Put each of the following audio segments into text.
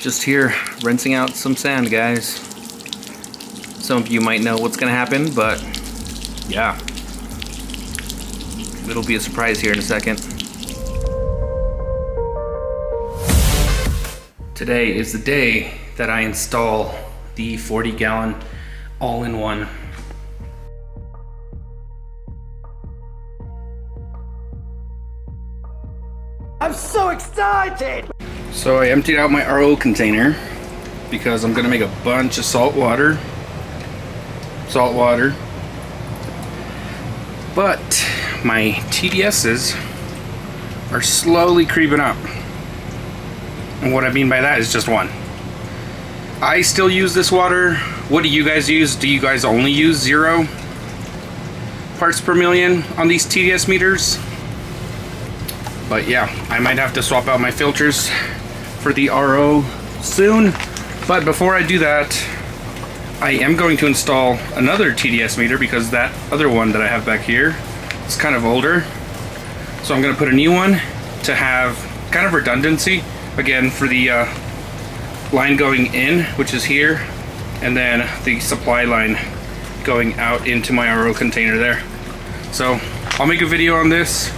Just here, rinsing out some sand, guys. Some of you might know what's gonna happen, but yeah. It'll be a surprise here in a second. Today is the day that I install the 40-gallon all-in-one. I'm so excited! So I emptied out my RO container because I'm gonna make a bunch of salt water. But my TDSs are slowly creeping up. And what I mean by that is just one. I still use this water. What do you guys use? Do you guys only use 0 parts per million on these TDS meters? But yeah, I might have to swap out my filters for the RO soon. But before I do that, I am going to install another TDS meter because that other one that I have back here is kind of older. So I'm going to put a new one to have kind of redundancy. Again, for the line going in, which is here, and then the supply line going out into my RO container there. So I'll make a video on this,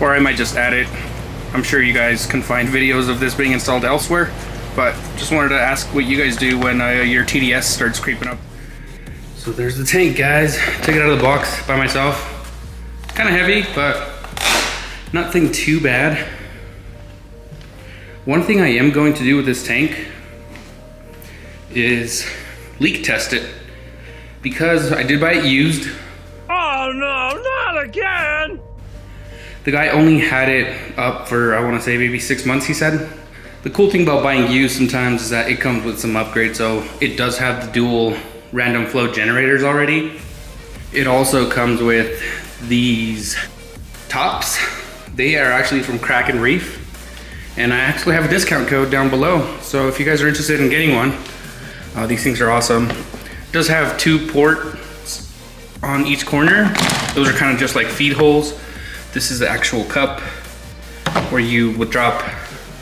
or I might just add it. I'm sure you guys can find videos of this being installed elsewhere, but just wanted to ask what you guys do when your TDS starts creeping up. So there's the tank, guys. Took it out of the box by myself. Kind of heavy, but nothing too bad. One thing I am going to do with this tank is leak test it, because I did buy it used. Oh no, not again! The guy only had it up for, I want to say, maybe 6 months, he said. The cool thing about buying used sometimes is that it comes with some upgrades, so it does have the dual random flow generators already. It also comes with these tops. They are actually from Reef. And I actually have a discount code down below. So if you guys are interested in getting one, these things are awesome. It does have 2 ports on each corner. Those are kind of just like feed holes. This is the actual cup where you would drop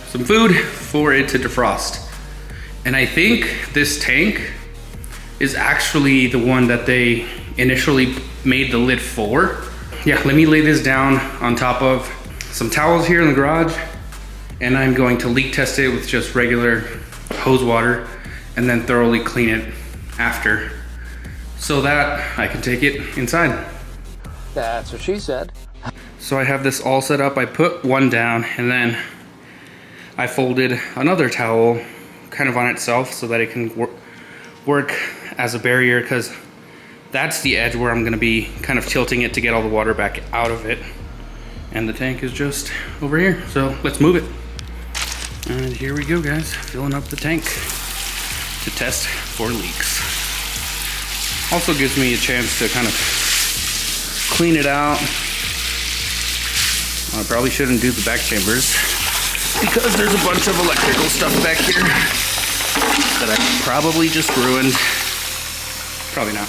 some food for it to defrost. And I think this tank is actually the one that they initially made the lid for. Yeah, let me lay this down on top of some towels here in the garage. And I'm going to leak test it with just regular hose water and then thoroughly clean it after so that I can take it inside. That's what she said. So I have this all set up. I put one down and then I folded another towel kind of on itself so that it can work as a barrier, because that's the edge where I'm gonna be kind of tilting it to get all the water back out of it. And the tank is just over here, so let's move it. And here we go, guys, filling up the tank to test for leaks. Also gives me a chance to kind of clean it out. I probably shouldn't do the back chambers because there's a bunch of electrical stuff back here that I probably just ruined. Probably not.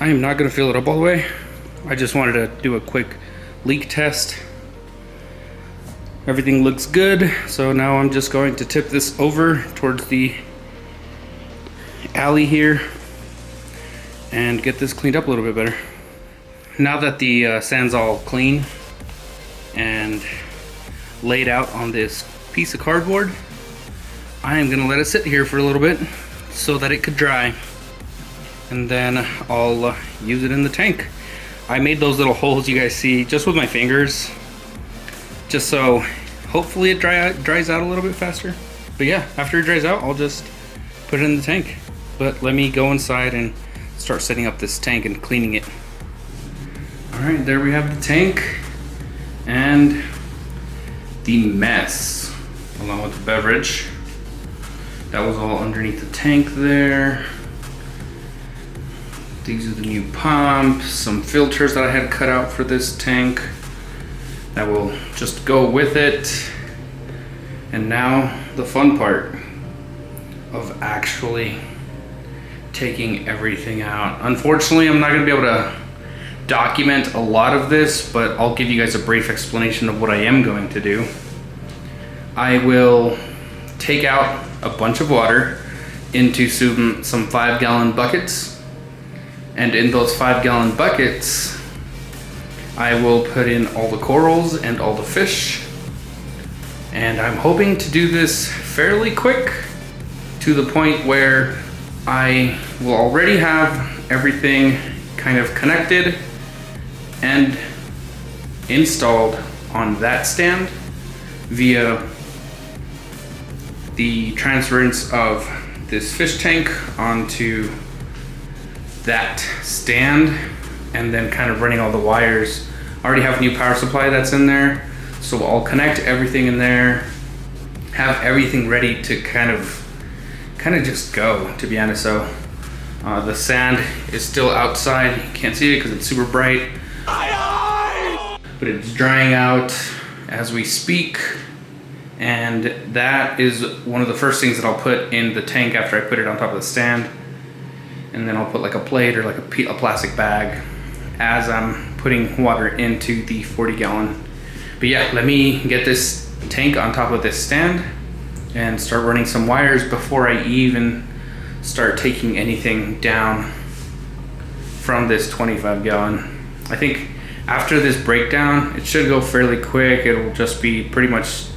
I am not gonna fill it up all the way. I just wanted to do a quick leak test. Everything looks good, so now I'm just going to tip this over towards the alley here and get this cleaned up a little bit better. Now that the sand's all clean and laid out on this piece of cardboard, I am gonna let it sit here for a little bit so that it could dry, and then I'll use it in the tank. I made those little holes you guys see just with my fingers, just so hopefully it dries out a little bit faster. But yeah, after it dries out, I'll just put it in the tank. But let me go inside and start setting up this tank and cleaning it. All right, there we have the tank and the mess, along with the beverage. That was all underneath the tank there. These are the new pumps, some filters that I had cut out for this tank that will just go with it. And now the fun part of actually taking everything out. Unfortunately, I'm not gonna be able to document a lot of this, but I'll give you guys a brief explanation of what I am going to do. I will take out a bunch of water into some 5-gallon buckets. And in those 5-gallon buckets, I will put in all the corals and all the fish. And I'm hoping to do this fairly quick, to the point where I will already have everything kind of connected and installed on that stand via the transference of this fish tank onto that stand, and then kind of running all the wires. I already have a new power supply that's in there, so I'll connect everything in there, have everything ready to kind of just go, to be honest. So the sand is still outside. You can't see it because it's super bright, but it's drying out as we speak. And that is one of the first things that I'll put in the tank after I put it on top of the stand. And then I'll put like a plate or like a plastic bag as I'm putting water into the 40-gallon. But yeah, let me get this tank on top of this stand and start running some wires before I even start taking anything down from this 25-gallon. I think after this breakdown, it should go fairly quick. It'll just be pretty much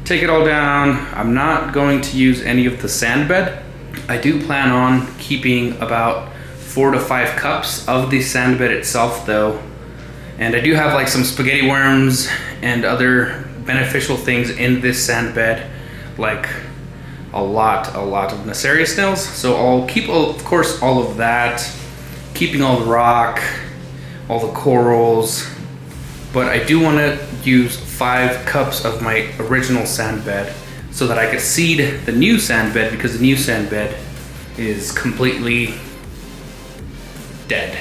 take it all down. I'm not going to use any of the sand bed. I do plan on keeping about 4 to 5 cups of the sand bed itself though. And I do have like some spaghetti worms and other beneficial things in this sand bed, like a lot of Nassarius snails. So I'll keep, of course, all of that, keeping all the rock, all the corals, but I do want to use 5 cups of my original sand bed so that I could seed the new sand bed, because the new sand bed is completely dead,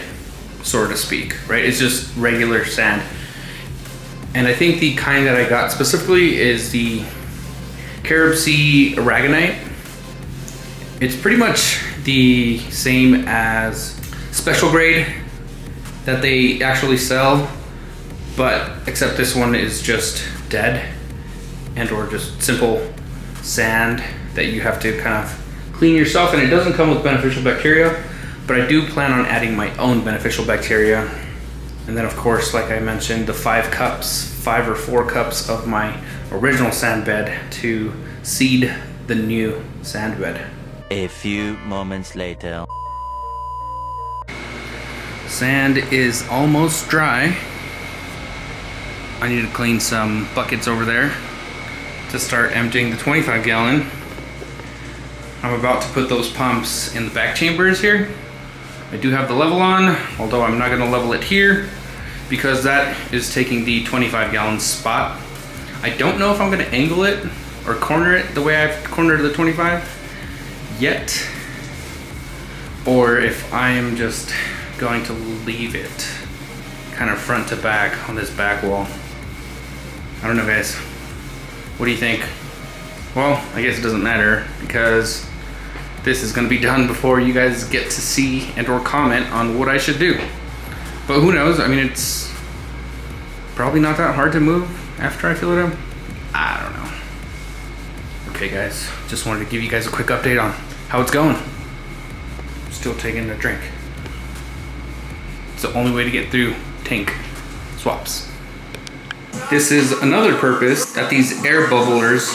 so to speak, right? It's just regular sand. And I think the kind that I got specifically is the Carib Sea aragonite. It's pretty much the same as special grade that they actually sell, but except this one is just dead and or just simple sand that you have to kind of clean yourself, and it doesn't come with beneficial bacteria, but I do plan on adding my own beneficial bacteria. And then of course, like I mentioned, the 5 or 4 cups of my original sand bed to seed the new sand bed. A few moments later. Sand is almost dry. I need to clean some buckets over there to start emptying the 25-gallon. I'm about to put those pumps in the back chambers here. I do have the level on, although I'm not going to level it here because that is taking the 25-gallon spot. I don't know if I'm going to angle it or corner it the way I've cornered the 25 yet, or if I am just going to leave it kind of front to back on this back wall. I don't know, guys. What do you think? Well, I guess it doesn't matter because this is going to be done before you guys get to see and or comment on what I should do. But who knows? I mean, it's probably not that hard to move after I fill it up. I don't know. Okay, guys. Just wanted to give you guys a quick update on how it's going. Still taking a drink. It's the only way to get through tank swaps. This is another purpose that these air bubblers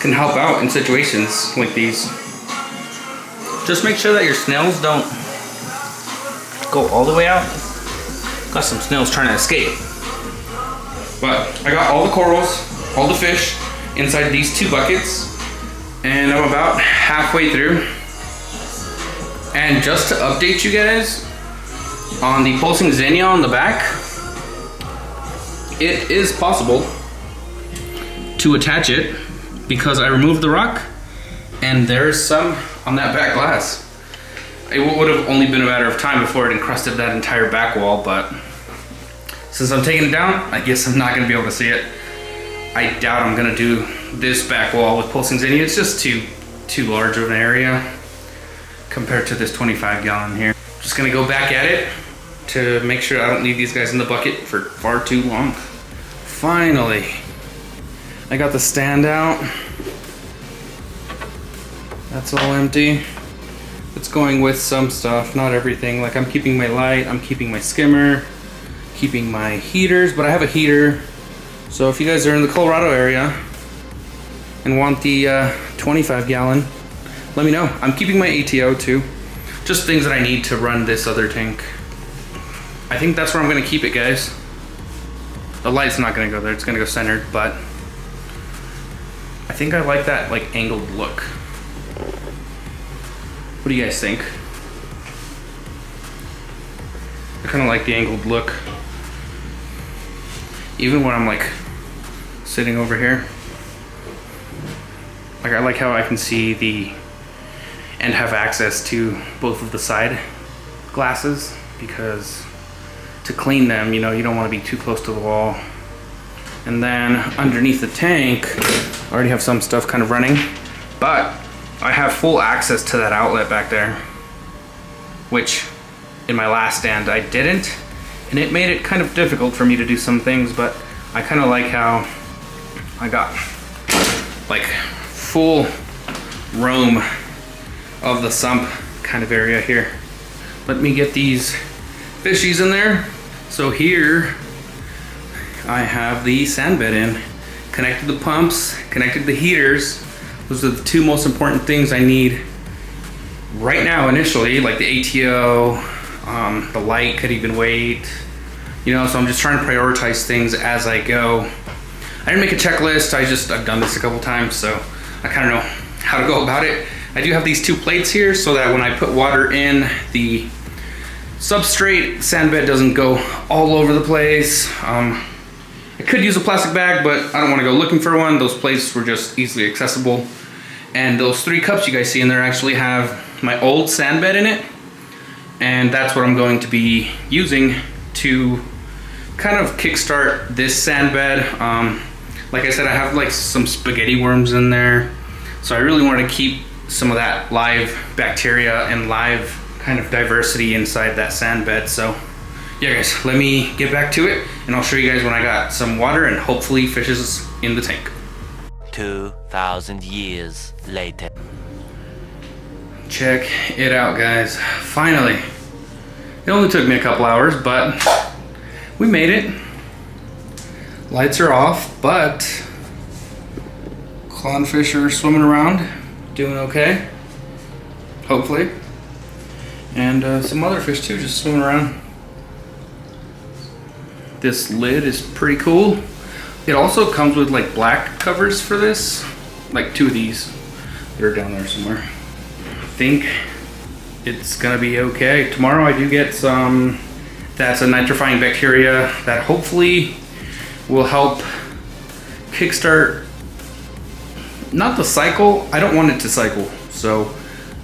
can help out in situations like these. Just make sure that your snails don't go all the way out. Got some snails trying to escape. But I got all the corals, all the fish inside these 2 buckets, and I'm about halfway through. And just to update you guys on the pulsing xenia on the back, it is possible to attach it because I removed the rock and there's some on that back glass. It would have only been a matter of time before it encrusted that entire back wall, but since I'm taking it down, I guess I'm not gonna be able to see it. I doubt I'm gonna do this back wall with pulsing xenia. It's just too large of an area compared to this 25-gallon here. Just gonna go back at it to make sure I don't leave these guys in the bucket for far too long. Finally, I got the stand out. That's all empty. It's going with some stuff, not everything. Like I'm keeping my light, I'm keeping my skimmer, keeping my heaters, but I have a heater. So if you guys are in the Colorado area and want the 25 gallon, let me know. I'm keeping my ATO too. Just things that I need to run this other tank. I think that's where I'm gonna keep it, guys. The light's not gonna go there, it's gonna go centered, but I think I like that like angled look. What do you guys think? I kinda like the angled look. Even when I'm like sitting over here. Like I like how I can see the and have access to both of the side glasses, because to clean them, you know, you don't want to be too close to the wall. And then underneath the tank, I already have some stuff kind of running, but I have full access to that outlet back there, which in my last stand I didn't, and it made it kind of difficult for me to do some things, but I kind of like how I got like full roam of the sump kind of area here. Let me get these fishies in there. So here I have the sand bed in, connected the pumps, connected the heaters. Those are the two most important things I need right now initially, like the ATO, the light could even wait, you know, so I'm just trying to prioritize things as I go. I didn't make a checklist, I've done this a couple times, so I kind of know how to go about it. I do have these two plates here so that when I put water in, the substrate sand bed doesn't go all over the place. I could use a plastic bag, but I don't want to go looking for one. Those plates were just easily accessible. And those 3 cups you guys see in there actually have my old sand bed in it. And that's what I'm going to be using to kind of kickstart this sand bed. Like I said, I have like some spaghetti worms in there. So I really want to keep some of that live bacteria and live kind of diversity inside that sand bed. So yeah guys, let me get back to it and I'll show you guys when I got some water and hopefully fishes in the tank. 2,000 years later. Check it out guys, finally. It only took me a couple hours, but we made it. Lights are off, but clownfish are swimming around, doing okay, hopefully. And some other fish too, just swimming around. This lid is pretty cool. It also comes with like black covers for this, like 2 of these. They're down there somewhere. I think it's gonna be okay. Tomorrow I do get some, that's a nitrifying bacteria that hopefully will help kickstart, not the cycle, I don't want it to cycle. So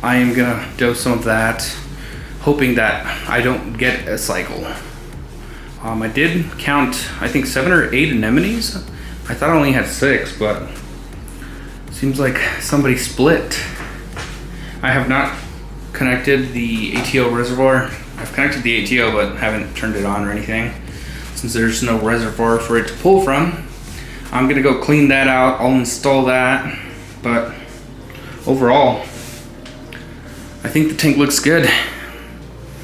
I am gonna dose some of that, hoping that I don't get a cycle. I did count, I think 7 or 8 anemones. I thought I only had 6, but seems like somebody split. I have not connected the ATO reservoir. I've connected the ATO, but haven't turned it on or anything. Since there's no reservoir for it to pull from, I'm gonna go clean that out. I'll install that, but overall, I think the tank looks good.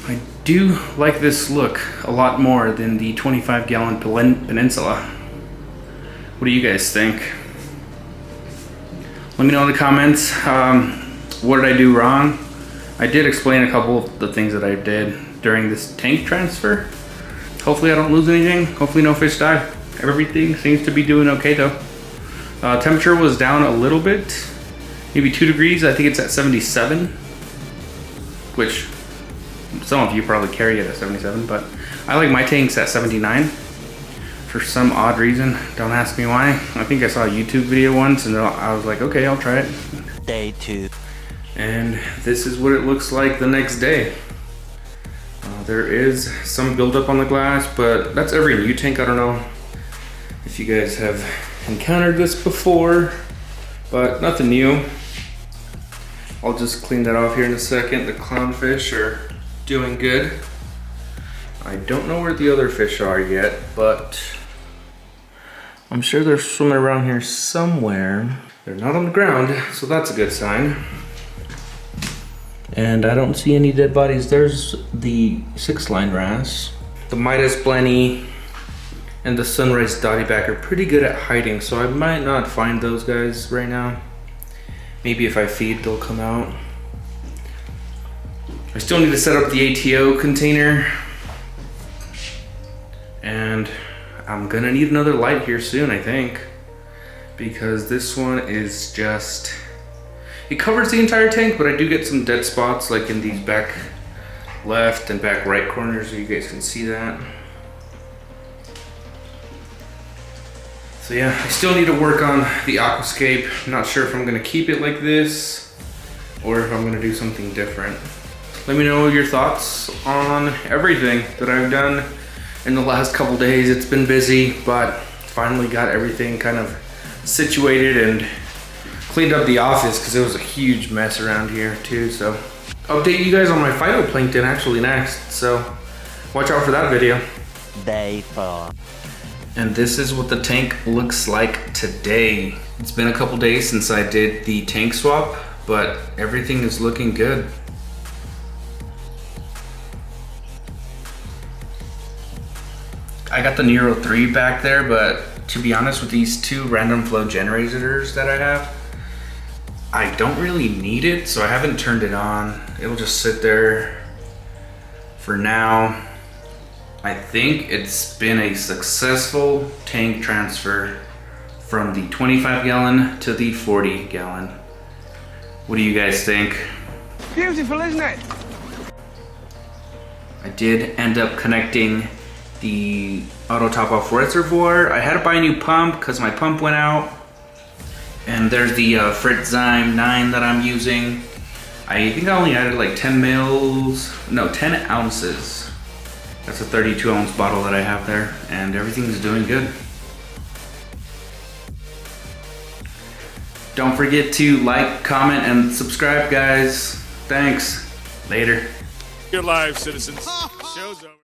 I do like this look a lot more than the 25-gallon Peninsula. What do you guys think? Let me know in the comments. What did I do wrong? I did explain a couple of the things that I did during this tank transfer. Hopefully I don't lose anything. Hopefully no fish die. Everything seems to be doing okay though. Temperature was down a little bit, maybe 2 degrees. I think it's at 77, which some of you probably carry it at 77, but I like my tanks at 79 for some odd reason. Don't ask me why. I think I saw a YouTube video once and I was like, okay, I'll try it. Day 2. And this is what it looks like the next day. There is some buildup on the glass, but that's every new tank. I don't know if you guys have encountered this before, but nothing new. I'll just clean that off here in a second. The clownfish are doing good. I don't know where the other fish are yet, but I'm sure they're swimming around here somewhere. They're not on the ground, so that's a good sign. And I don't see any dead bodies. There's the 6-line wrasse. The Midas Blenny and the Sunrise Dottyback are pretty good at hiding, so I might not find those guys right now. Maybe if I feed, they'll come out. I still need to set up the ATO container. And I'm gonna need another light here soon, I think. Because this one is just... It covers the entire tank, but I do get some dead spots like in these back left and back right corners, so you guys can see that. So yeah, I still need to work on the aquascape. I'm not sure if I'm gonna keep it like this or if I'm gonna do something different. Let me know your thoughts on everything that I've done in the last couple days. It's been busy, but finally got everything kind of situated and cleaned up the office because it was a huge mess around here too. So update you guys on my phytoplankton actually next, so watch out for that video. Day 4. And this is what the tank looks like today. It's been a couple days since I did the tank swap, but everything is looking good. I got the Nero 3 back there, but to be honest, with these 2 random flow generators that I have, I don't really need it, so I haven't turned it on. It'll just sit there for now. I think it's been a successful tank transfer from the 25-gallon to the 40-gallon. What do you guys think? Beautiful, isn't it? I did end up connecting the auto top off reservoir. I had to buy a new pump because my pump went out. And there's the Fritzzyme 9 that I'm using. I think I only added like 10 ounces. That's a 32-ounce bottle that I have there, and everything's doing good. Don't forget to like, comment, and subscribe, guys. Thanks. Later. Good live, citizens. Show's over.